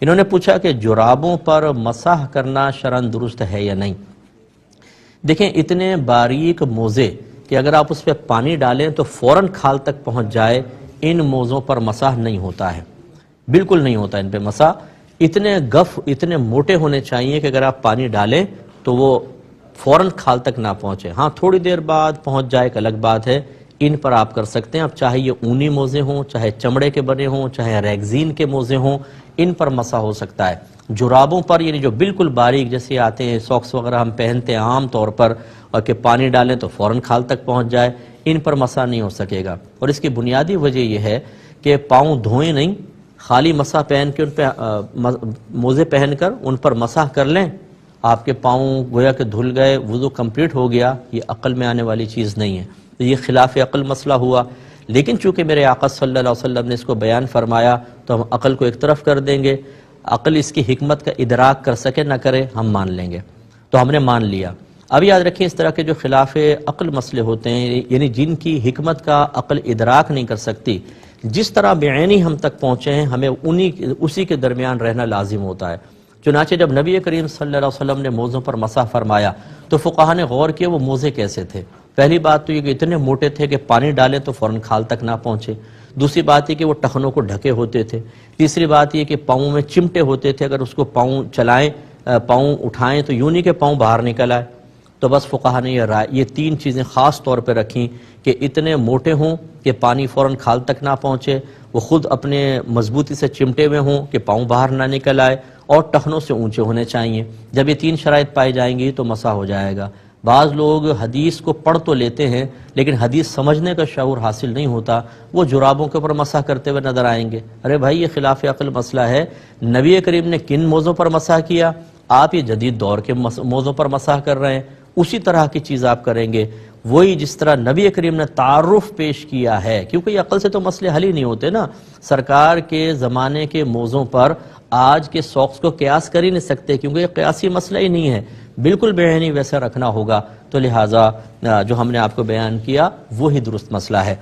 انہوں نے پوچھا کہ جرابوں پر مسح کرنا شرعاً درست ہے یا نہیں۔ دیکھیں اتنے باریک موزے کہ اگر آپ اس پہ پانی ڈالیں تو فوراً کھال تک پہنچ جائے، ان موزوں پر مسح نہیں ہوتا ہے، بالکل نہیں ہوتا ان پہ مسح۔ اتنے گف اتنے موٹے ہونے چاہیے کہ اگر آپ پانی ڈالیں تو وہ فوراً کھال تک نہ پہنچے، ہاں تھوڑی دیر بعد پہنچ جائے ایک الگ بات ہے۔ ان پر آپ کر سکتے ہیں، اب چاہے یہ اونی موزے ہوں، چاہے چمڑے کے بنے ہوں، چاہے ریگزین کے موزے ہوں، ان پر مسح ہو سکتا ہے۔ جرابوں پر یعنی جو بالکل باریک جیسے آتے ہیں ساکس وغیرہ ہم پہنتے ہیں عام طور پر، اور کہ پانی ڈالیں تو فوراً کھال تک پہنچ جائے، ان پر مسح نہیں ہو سکے گا۔ اور اس کی بنیادی وجہ یہ ہے کہ پاؤں دھوئیں نہیں، خالی مسح پہن کے ان پہ موزے پہن کر ان پر مسح کر لیں، آپ کے پاؤں گویا کہ دھل گئے، وضو کمپلیٹ ہو گیا، یہ عقل میں آنے والی چیز نہیں ہے، یہ خلاف عقل مسئلہ ہوا۔ لیکن چونکہ میرے آقا صلی اللہ علیہ وسلم نے اس کو بیان فرمایا تو ہم عقل کو ایک طرف کر دیں گے، عقل اس کی حکمت کا ادراک کر سکے نہ کرے ہم مان لیں گے، تو ہم نے مان لیا۔ اب یاد رکھیں اس طرح کے جو خلاف عقل مسئلے ہوتے ہیں یعنی جن کی حکمت کا عقل ادراک نہیں کر سکتی، جس طرح بعینی ہم تک پہنچے ہیں ہمیں اسی کے درمیان رہنا لازم ہوتا ہے۔ چنانچہ جب نبی کریم صلی اللہ علیہ وسلم نے موزوں پر مسح فرمایا تو فقہا نے غور کیا وہ موزے کیسے تھے۔ پہلی بات تو یہ کہ اتنے موٹے تھے کہ پانی ڈالیں تو فوراً کھال تک نہ پہنچے، دوسری بات یہ کہ وہ ٹخنوں کو ڈھکے ہوتے تھے، تیسری بات یہ کہ پاؤں میں چمٹے ہوتے تھے، اگر اس کو پاؤں چلائیں پاؤں اٹھائیں تو یوں نہیں کہ پاؤں باہر نکل آئے۔ تو بس فقہا نے یہ تین چیزیں خاص طور پہ رکھیں کہ اتنے موٹے ہوں کہ پانی فوراً کھال تک نہ پہنچے، وہ خود اپنے مضبوطی سے چمٹے ہوئے ہوں کہ پاؤں باہر نہ نکل آئے، اور ٹخنوں سے اونچے ہونے چاہیے۔ جب یہ تین شرائط پائی جائیں گی تو مسح ہو جائے گا۔ بعض لوگ حدیث کو پڑھ تو لیتے ہیں لیکن حدیث سمجھنے کا شعور حاصل نہیں ہوتا، وہ جرابوں کے اوپر مسح کرتے ہوئے نظر آئیں گے۔ ارے بھائی یہ خلاف عقل مسئلہ ہے، نبی کریم نے کن موزوں پر مسح کیا، آپ یہ جدید دور کے موزوں پر مسح کر رہے ہیں، اسی طرح کی چیز آپ کریں گے، وہی جس طرح نبی کریم نے تعارف پیش کیا ہے، کیونکہ یہ عقل سے تو مسئلے حل ہی نہیں ہوتے نا۔ سرکار کے زمانے کے موزوں پر آج کے ساکس کو قیاس کر ہی نہیں سکتے کیونکہ یہ قیاسی مسئلہ ہی نہیں ہے، بالکل بعینی ویسا رکھنا ہوگا، تو لہٰذا جو ہم نے آپ کو بیان کیا وہی درست مسئلہ ہے۔